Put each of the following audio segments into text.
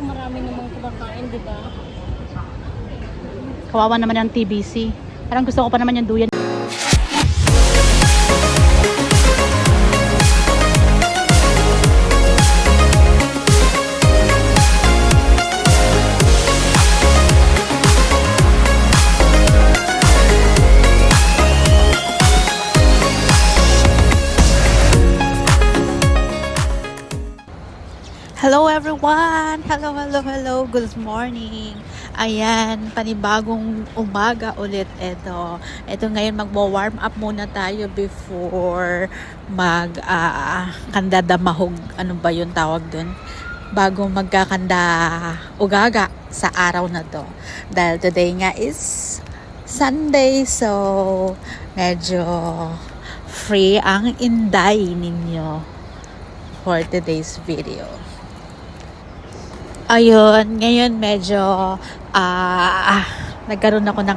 marami namang kumakain, di ba? Kawawa naman ang TBC. Parang gusto ko pa naman yung duyan. Hello everyone! Hello! Good morning! Ayan, panibagong umaga ulit ito. Ito ngayon magwa-warm up muna tayo before kandadamahog. Ano ba yung tawag dun? Bago magkakanda ugaga sa araw na to. Dahil today nga is Sunday, so medyo free ang inday ninyo for today's video. Ayun, ngayon medyo nagkaroon ako ng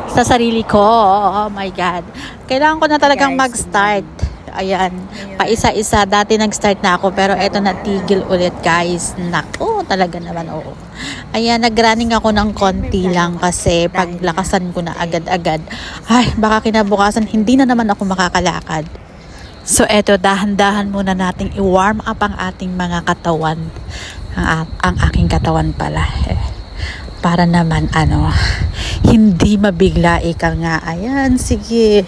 sa sarili ko. Oh my God. Kailangan ko na talagang mag-start. Ayan, paisa-isa. Dati nag-start na ako pero eto natigil ulit guys. Naku, talaga naman oo. Ayan, nag-running ako ng konti lang kasi paglakasan ko na agad-agad. Ay, baka kinabukasan hindi na naman ako makakalakad. So eto, dahan-dahan muna nating i-warm up ang ating mga katawan. Ang aking katawan pala para naman hindi mabigla ika nga. Ayan, sige,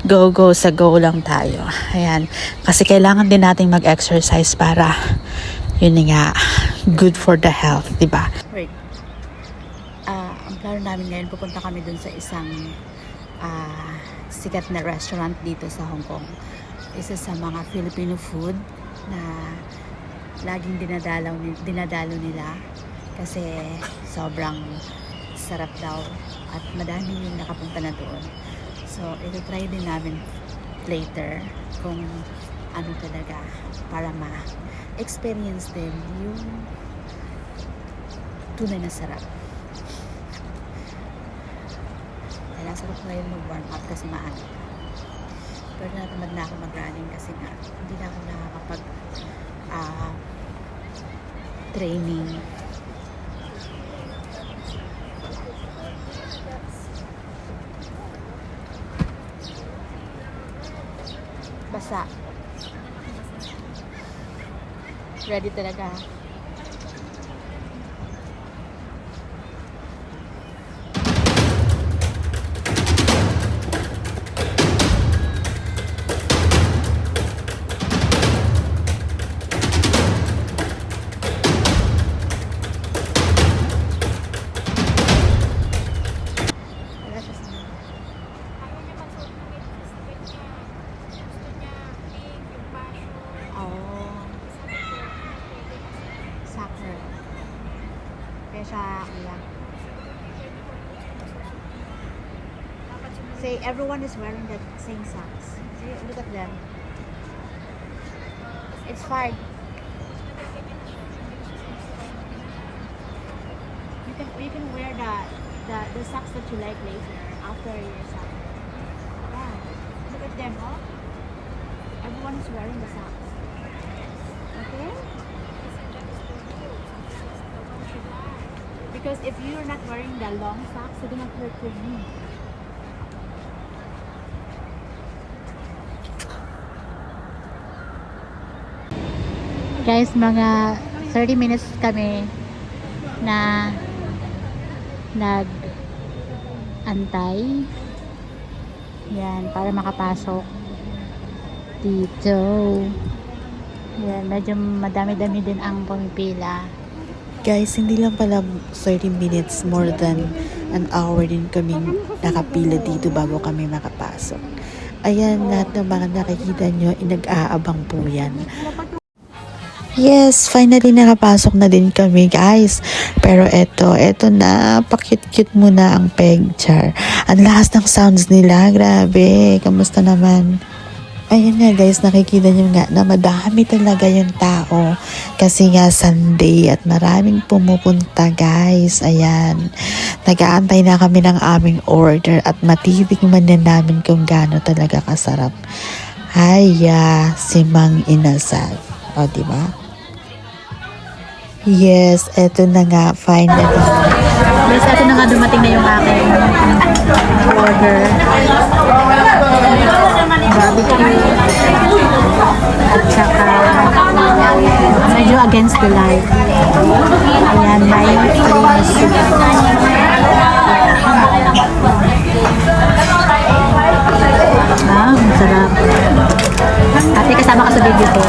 go sa go lang tayo. Ayan, kasi kailangan din nating mag-exercise para yun nga, good for the health, diba? Wait, ang plano namin ngayon, pupunta kami dun sa isang sikat na restaurant dito sa Hong Kong. Isa sa mga Filipino food na laging dinadalo nila kasi sobrang sarap daw at madami yung nakapunta na doon. So, ito-try din namin later kung ano talaga para ma-experience din yung tunay na sarap. Kaya sarap ngayon mag-warm up kasi maaga. Pero natamad na ako mag-running kasi nga hindi na ako nakakapag training. Basa. Ready talaga. Say everyone is wearing the same socks. See, look at them. It's fine. You can wear the socks that you like later after your socks. Yeah. Look at them, huh? Everyone is wearing the socks. Okay? Because if you're not wearing the long socks, it will not hurt your knee. Guys, mga 30 minutes kami na nag-antay. Yan, para makapasok dito. Yan, medyo madami-dami din ang pumipila. Guys, hindi lang pala 30 minutes, more than an hour din kaming nakapila dito bago kami makapasok. Ayan, lahat ng mga nakikita nyo, nag-aabang po yan. Yes, finally nakapasok na din kami guys. Pero eto na, pa-cute-cute muna ang picture. Ang lakas ng sounds nila, grabe. Kamusta naman? Ayun nga guys, nakikita nyo nga na madami talaga yung tao. Kasi nga Sunday at maraming pumupunta guys. Ayan, nag-aantay na kami ng aming order at matitikman na namin kung gaano talaga kasarap. Ay, si Mang Inasal. O, diba? Yes, eto na nga, finally. Guys, ito na nga dumating na yung aking order. Barbecue. At saka medyo against the light. Ayan, may free soup. Ang sarap. Ate, kasama ka sa video ko.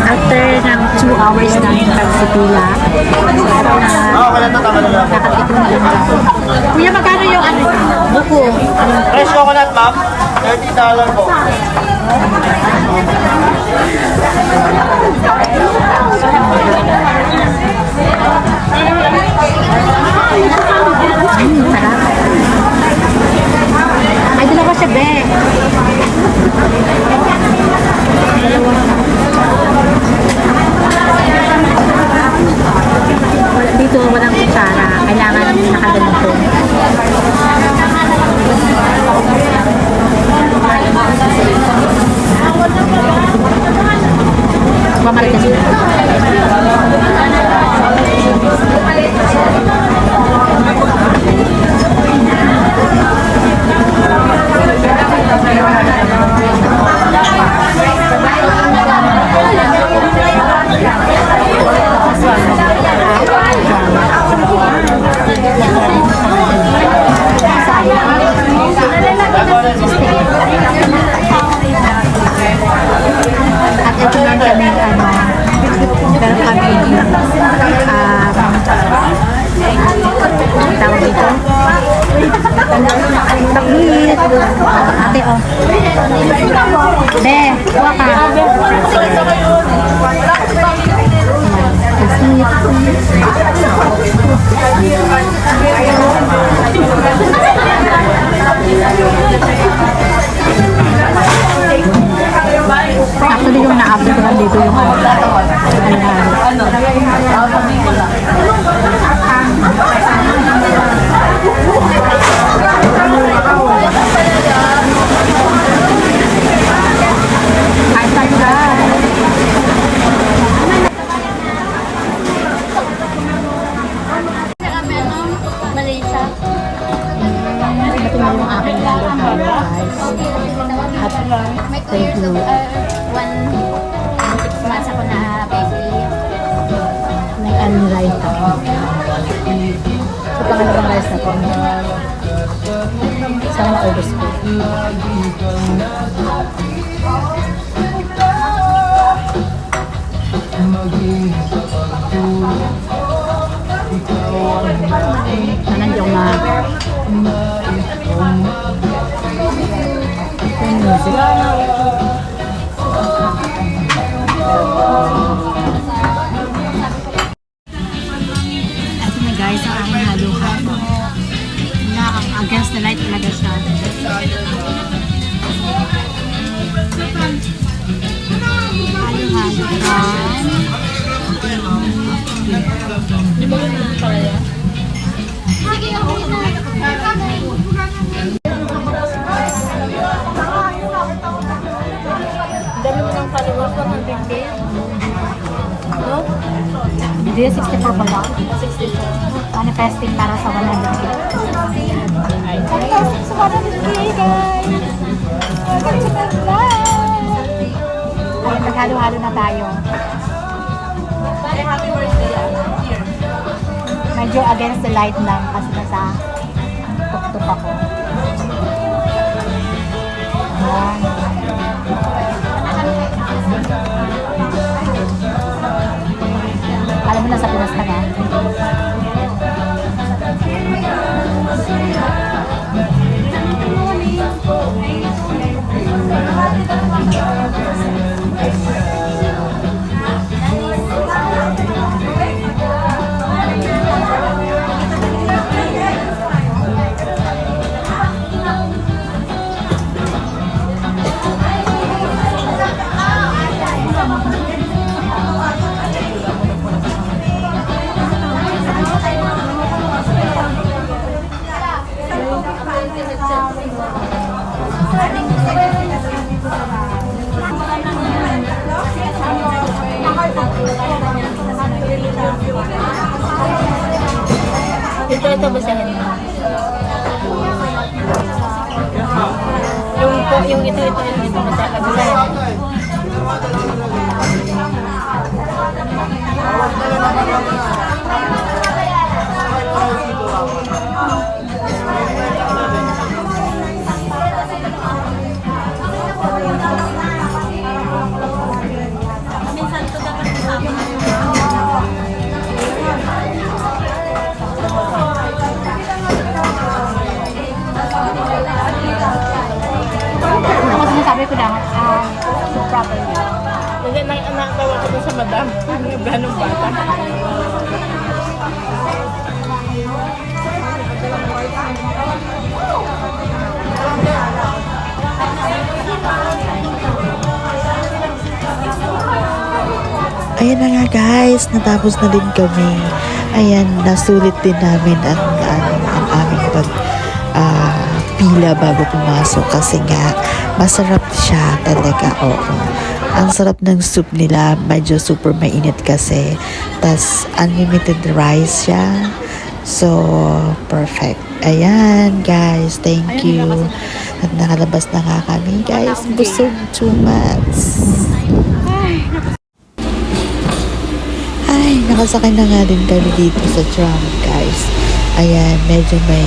After ng 2 hours namin pagsipila, nakatikim na lang. Kuya, magkano yung ano? Buko. Fresh coconut, ma'am. $30 po. Sarap. Ay, dalawa siya, be. Dito walang kutsara. Kailangan nakaganito. Pamaritas mo. At ito lang kami, meron kami, tawag dito, takbit. Ate, oh. Be, kuha ka. Actually, yung na-upload ko lang dito yung Malaysia. ito na yung aking halo-halo, guys. At May 2 thank years you. of, 1 and 6 months ako na baby. May anong rice ako. Ito pangalawang rice na po. Sana ma-ubos ko. Sana hindi ako yung music. Ito na guys, ang aking halo-halo. Na ang against the light talaga siya. Di ba ganun pala yan? Dami mo ng followers ng 100K. No? Hindi, 64 pa lang. 64. Manifesting para sa 100K. Manifesting sa 100K, guys! Welcome to my life! Ay, maghalo-halo na tayo. Happy birthday, here. Medyo against the light lang kasi nasa tuktok ako. Ayan. Alam mo na sa Pinas ka na. Ito basahin mo. Yung ito basahin. Ako sinasabi ko lang, properly. Kasi nang tawa ko dun sa madam. Yung ganong bata. Ayan na nga guys, natapos na din kami. Ayan, nasulit din namin ang aming pila bago pumasok kasi nga masarap siya talaga. Oo. Ang sarap ng soup nila, medyo super mainit kasi. Tas unlimited rice siya. So, perfect. Ayan guys, thank you. At nakalabas na nga kami guys. Busog too much. Ay, nakasakay na nga din kami dito sa tram, guys. Ayan, medyo may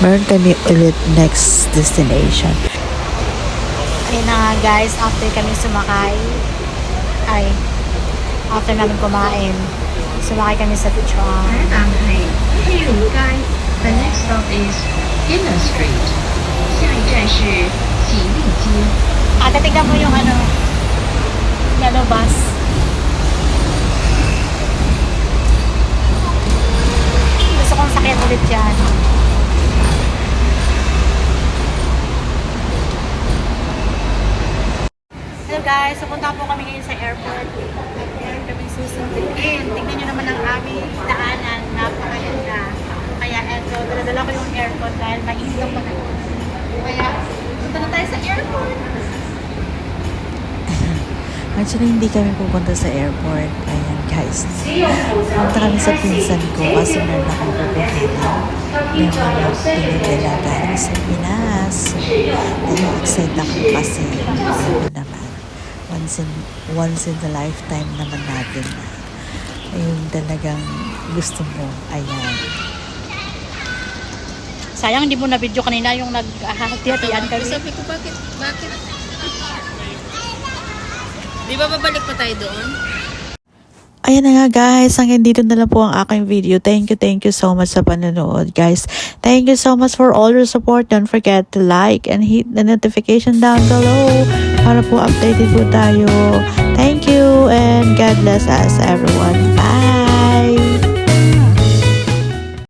meron kami ulit next destination. Ayun na nga guys, after kami sumakay, after namin kumain, sumakay kami sa tram. The next stop is Yellow Street. 下一站是吉利街。 Ate, tignan mo yung yellow bus. Gusto kong sakyan ulit yan. Hello guys, pupunta po kami ngayon sa airport. Meron kami susunduin. Tignan nyo naman ang aming daanan. Napakaganda. Kaya eto, daladala ko yung aircon dahil mainit ang panahon. Kaya, punta na tayo sa airport. Actually, hindi kami pupunta sa airport. Ayan, guys. Punta kami sa pinsan ko kasi meron akong pupuntahan. May mga pinadala galing sa Pinas. Pero excited ako kasi ano naman, once in the lifetime naman natin na ayun talagang gusto mo. Ayan. Sayang, hindi mo na video kanina yung naghahati-hatian kami. Sabi ko, bakit? Di ba babalik pa tayo doon? Ayan na nga guys, hanggang dito na lang po ang aking video. Thank you so much sa panonood guys. Thank you so much for all your support. Don't forget to like and hit the notification down below para po updated po tayo. Thank you and God bless us everyone. Bye!